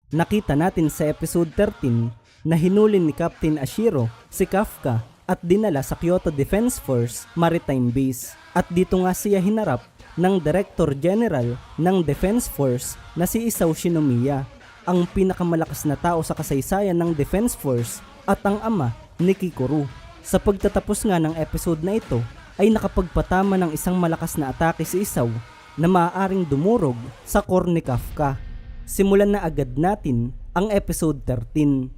Nakita natin sa episode 13 na hinuli ni Captain Ashiro si Kafka at dinala sa Kyoto Defense Force Maritime Base. At dito nga siya hinarap ng Director General ng Defense Force na si Isao Shinomiya, ang pinakamalakas na tao sa kasaysayan ng Defense Force at ang ama ni Kikuru. Sa pagtatapos nga ng episode na ito ay nakapagpatama ng isang malakas na atake si Isao na maaaring dumurog sa core ni Kafka. Simulan na agad natin ang episode 13.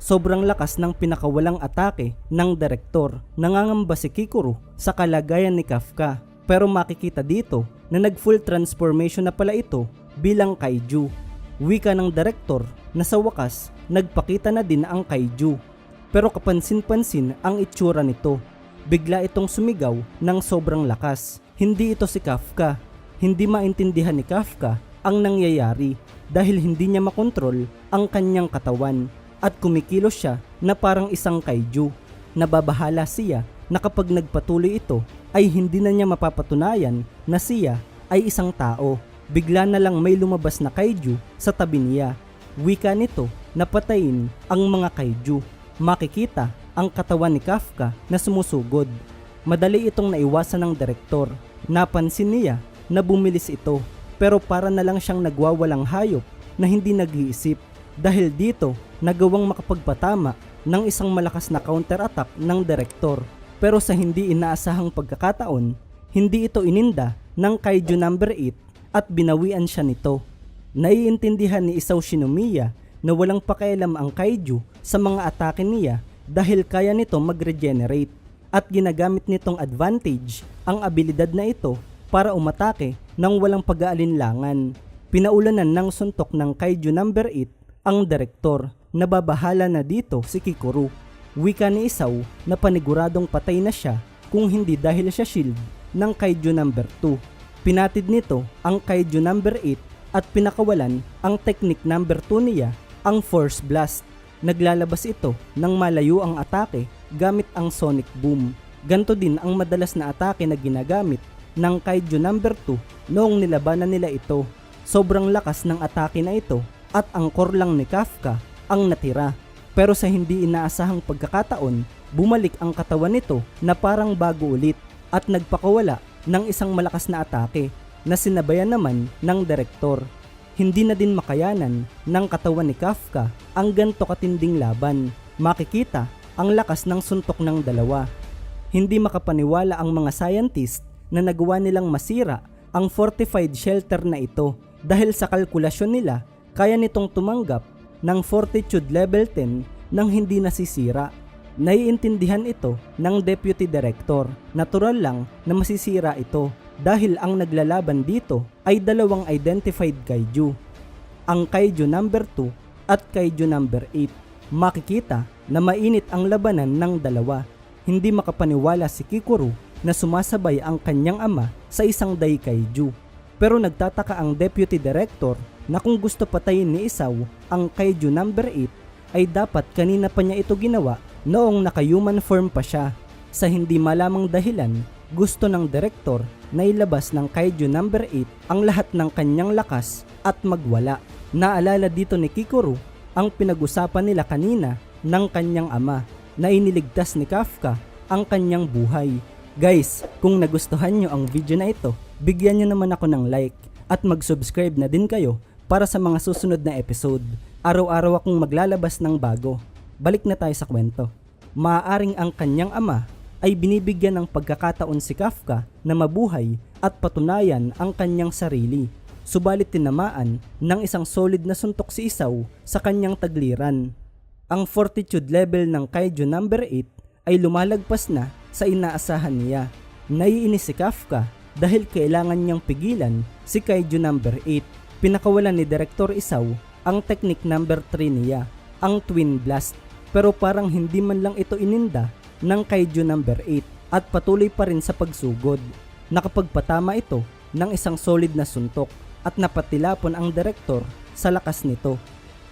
Sobrang lakas ng pinakawalang atake ng direktor. Nangangamba si Kikuru sa kalagayan ni Kafka. Pero makikita dito na nag-full transformation na pala ito bilang kaiju. Wika ng direktor na sa wakas nagpakita na din ang kaiju. Pero kapansin-pansin ang itsura nito. Bigla itong sumigaw ng sobrang lakas. Hindi ito si Kafka. Hindi maintindihan ni Kafka ang nangyayari dahil hindi niya makontrol ang kanyang katawan at kumikilos siya na parang isang kaiju. Nababahala siya na kapag nagpatuloy ito ay hindi na niya mapapatunayan na siya ay isang tao. Bigla na lang may lumabas na kaiju sa tabi niya. Wika nito na patayin ang mga kaiju. Makikita ang katawan ni Kafka na sumusugod. Madali itong naiwasan ng direktor. Napansin niya na bumilis ito. Pero para na lang siyang nagwawalang hayop na hindi nag-iisip dahil dito nagawang makapagpatama ng isang malakas na counter-attack ng direktor. Pero sa hindi inaasahang pagkakataon, hindi ito ininda ng Kaiju number 8 at binawian siya nito. Naiintindihan ni Isao Shinomiya na walang pakialam ang Kaiju sa mga atake niya dahil kaya nito mag-regenerate at ginagamit nitong advantage ang abilidad na ito para umatake ng walang pag-aalinlangan. Pinaulanan ng suntok ng Kaiju number 8 ang direktor. Nababahala na dito si Kikuru. Wika ni Isao na paniguradong patay na siya kung hindi dahil siya shield ng Kaiju number 2. Pinatid nito ang Kaiju number 8 at pinakawalan ang technique number 2 niya, ang Force Blast. Naglalabas ito ng malayo ang atake gamit ang Sonic Boom. Ganto din ang madalas na atake na ginagamit ng Kaiju number 2 noong nilabanan nila ito. Sobrang lakas ng atake na ito at ang core lang ni Kafka ang natira. Pero sa hindi inaasahang pagkakataon, bumalik ang katawan nito na parang bago ulit at nagpakawala ng isang malakas na atake na sinabayan naman ng direktor. Hindi na din makayanan ng katawan ni Kafka ang ganto katinding laban. Makikita ang lakas ng suntok ng dalawa. Hindi makapaniwala ang mga scientist na nagawa nilang masira ang fortified shelter na ito dahil sa kalkulasyon nila kaya nitong tumanggap ng fortitude level 10 nang hindi nasisira. Naiintindihan ito ng deputy director. Natural lang na masisira ito dahil ang naglalaban dito ay dalawang identified kaiju, ang Kaiju number 2 at Kaiju number 8. Makikita na mainit ang labanan ng dalawa. Hindi makapaniwala si Kikuru na sumasabay ang kanyang ama sa isang Daikaiju. Pero nagtataka ang deputy director na kung gusto patayin ni Isao ang Kaiju number 8 ay dapat kanina pa niya ito ginawa noong naka-human form pa siya. Sa hindi malamang dahilan, gusto ng direktor na ilabas ng Kaiju number 8 ang lahat ng kanyang lakas at magwala. Naalala dito ni Kikuru ang pinag-usapan nila kanina ng kanyang ama na iniligtas ni Kafka ang kanyang buhay. Guys, kung nagustuhan nyo ang video na ito, bigyan nyo naman ako ng like at mag-subscribe na din kayo para sa mga susunod na episode. Araw-araw akong maglalabas ng bago. Balik na tayo sa kwento. Maaaring ang kanyang ama ay binibigyan ng pagkakataon si Kafka na mabuhay at patunayan ang kanyang sarili. Subalit tinamaan ng isang solid na suntok si Isao sa kanyang tagliran. Ang fortitude level ng Kaiju number 8 ay lumalagpas na sa inaasahan niya. Naiinis si Kafka dahil kailangan niyang pigilan si Kaiju number 8. Pinakawalan ni Director Isao ang technique number 3 niya, ang Twin Blast. Pero parang hindi man lang ito ininda ng Kaiju number 8 at patuloy pa rin sa pagsugod. Nakapagpatama ito ng isang solid na suntok at napatilapon ang direktor sa lakas nito.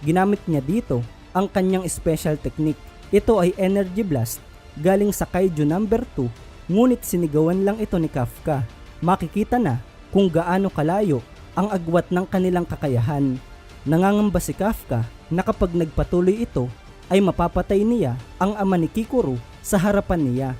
Ginamit niya dito ang kanyang special technique. Ito ay Energy Blast galing sa Kaiju number 2, ngunit sinigawan lang ito ni Kafka. Makikita na kung gaano kalayo ang agwat ng kanilang kakayahan. Nangangamba si Kafka na kapag nagpatuloy ito ay mapapatay niya ang ama ni Kikuru sa harapan niya.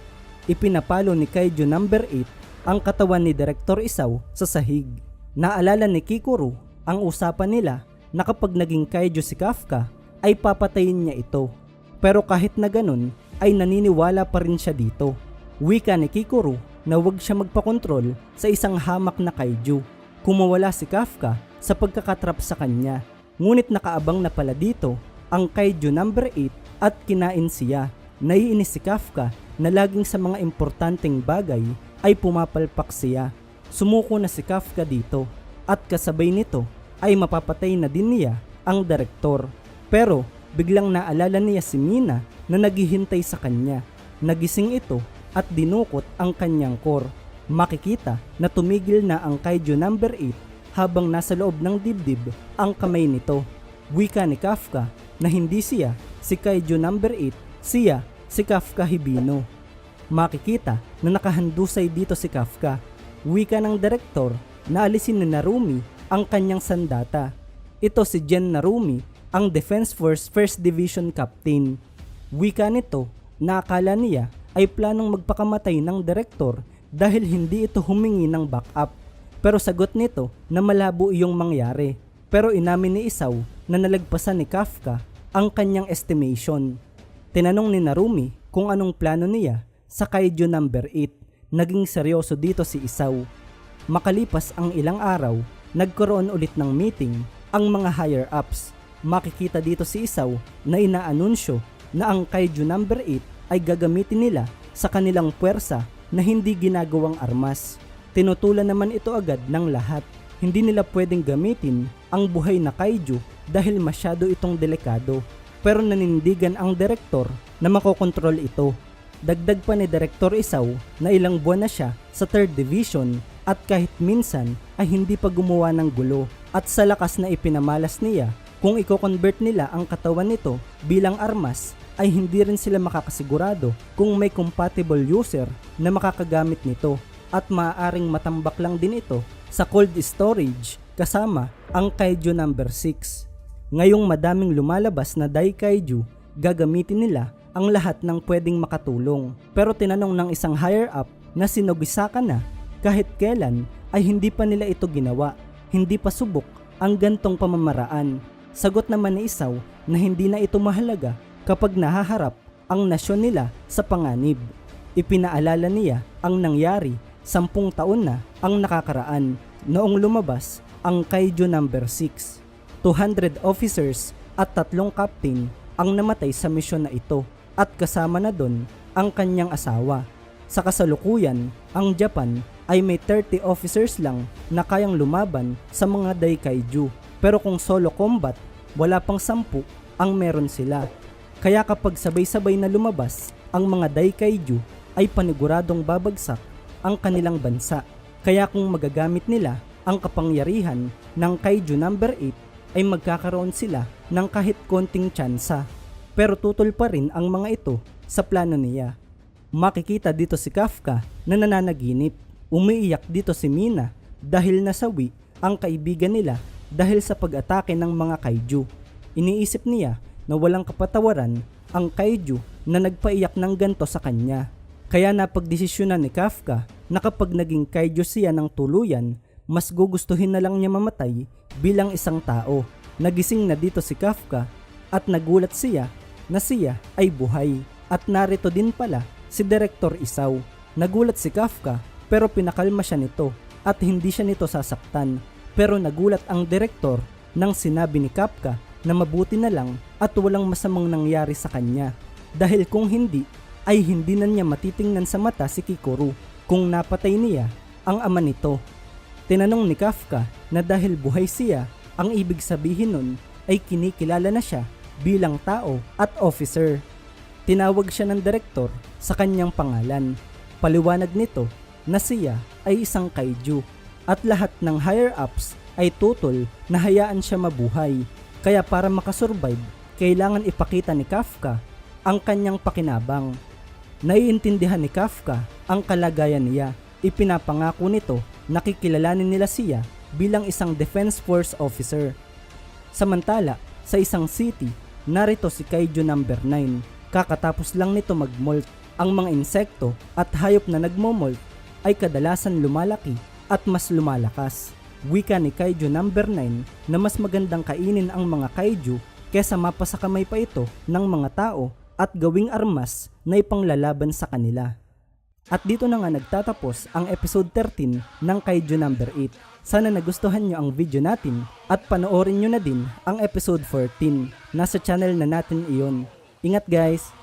Ipinapalo ni Kaiju number 8 ang katawan ni Direktor Isaw sa sahig. Naalala ni Kikuru ang usapan nila na kapag naging Kaiju si Kafka ay papatayin niya ito. Pero kahit na ganun ay naniniwala pa rin siya dito. Wika ni Kikuru na huwag siya magpakontrol sa isang hamak na Kaiju. Kumawala si Kafka sa pagkakatrap sa kanya. Ngunit nakaabang na pala dito ang Kaiju number 8 at kinain siya. Naiinis si Kafka na laging sa mga importanteng bagay ay pumapalpak siya. Sumuko na si Kafka dito at kasabay nito ay mapapatay na din niya ang direktor. Pero biglang naalala niya si Mina na naghihintay sa kanya. Nagising ito at dinukot ang kanyang core. Makikita na tumigil na ang Kaiju number 8 habang nasa loob ng dibdib ang kamay nito. Wika ni Kafka na hindi siya si Kaiju number 8, siya si Kafka Hibino. Makikita na nakahandusay dito si Kafka. Wika ng direktor na alisin ni Narumi ang kanyang sandata. Ito si Gen Narumi, ang Defense Force 1st Division Captain. Wika nito na akala niya ay planong magpakamatay ng direktor dahil hindi ito humingi ng backup. Pero sagot nito na malabo iyong mangyari. Pero inamin ni Isaw na nalagpasan ni Kafka ang kanyang estimation. Tinanong ni Narumi kung anong plano niya sa Kaiju number 8. Naging seryoso dito si Isaw. Makalipas ang ilang araw, nagkaroon ulit ng meeting ang mga higher ups. Makikita dito si Isaw na inaanunsyo na ang Kaiju number 8 ay gagamitin nila sa kanilang puwersa na hindi ginagawang armas. Tinutulan naman ito agad ng lahat. Hindi nila pwedeng gamitin ang buhay na Kaiju dahil masyado itong delikado. Pero nanindigan ang direktor na makokontrol ito. Dagdag pa ni Direktor Isaw na ilang buwan na siya sa 3rd Division at kahit minsan ay hindi pa gumawa ng gulo. At sa lakas na ipinamalas niya, kung i-convert nila ang katawan nito bilang armas ay hindi rin sila makakasigurado kung may compatible user na makakagamit nito at maaaring matambak lang din ito sa cold storage kasama ang Kaiju number 6. Ngayong madaming lumalabas na Daikaiju, gagamitin nila ang lahat ng pwedeng makatulong. Pero tinanong ng isang higher up na si Nogisaka na kahit kailan ay hindi pa nila ito ginawa, hindi pa subok ang gantong pamamaraan. Sagot naman ni Isaw na hindi na ito mahalaga kapag nahaharap ang nasyon nila sa panganib. Ipinaalala niya ang nangyari 10 taon na ang nakakaraan noong lumabas ang Kaiju number 6. 200 officers at 3 captain ang namatay sa misyon na ito at kasama na doon ang kanyang asawa. Sa kasalukuyan, ang Japan ay may 30 officers lang na kayang lumaban sa mga Daikaiju. Pero kung solo combat, wala pang 10 ang meron sila. Kaya kapag sabay-sabay na lumabas ang mga Daikaiju ay paniguradong babagsak ang kanilang bansa. Kaya kung magagamit nila ang kapangyarihan ng Kaiju number 8 ay magkakaroon sila ng kahit konting tsansa. Pero tutol pa rin ang mga ito sa plano niya. Makikita dito si Kafka na nananaginip. Umiiyak dito si Mina dahil nasawi ang kaibigan nila dahil sa pag-atake ng mga Kaiju. Iniisip niya na walang kapatawaran ang Kaiju na nagpaiyak ng ganto sa kanya. Kaya napagdesisyonan ni Kafka na kapag naging Kaiju siya ng tuluyan, mas gugustuhin na lang niya mamatay bilang isang tao. Nagising na dito si Kafka at nagulat siya na siya ay buhay. At narito din pala si Direktor Isaw. Nagulat si Kafka pero pinakalma siya nito at hindi siya nito sasaktan. Pero nagulat ang direktor nang sinabi ni Kafka na mabuti na lang at walang masamang nangyari sa kanya. Dahil kung hindi ay hindi na niya matitingnan sa mata si Kikuru kung napatay niya ang ama nito. Tinanong ni Kafka na dahil buhay siya, ang ibig sabihin nun ay kinikilala na siya bilang tao at officer. Tinawag siya ng direktor sa kanyang pangalan. Paliwanag nito na siya ay isang Kaiju at lahat ng higher ups ay tutol na hayaan siya mabuhay. Kaya para makasurvive, kailangan ipakita ni Kafka ang kanyang pakinabang. Naiintindihan ni Kafka ang kalagayan niya. Ipinapangako nito na kikilalanin nila siya bilang isang Defense Force officer. Samantala, sa isang city, narito si Kaiju number 9. Kakatapos lang nito mag-molt. Ang mga insekto at hayop na nagmo-molt ay kadalasan lumalaki at mas lumalakas. Wika ni Kaiju number 9 na mas magandang kainin ang mga kaiju kesa mapasa kamay pa ito ng mga tao at gawing armas na ipanglalaban sa kanila. At dito na nga nagtatapos ang episode 13 ng Kaiju number 8. Sana nagustuhan nyo ang video natin at panoorin nyo na din ang episode 14. Nasa channel na natin iyon. Ingat guys!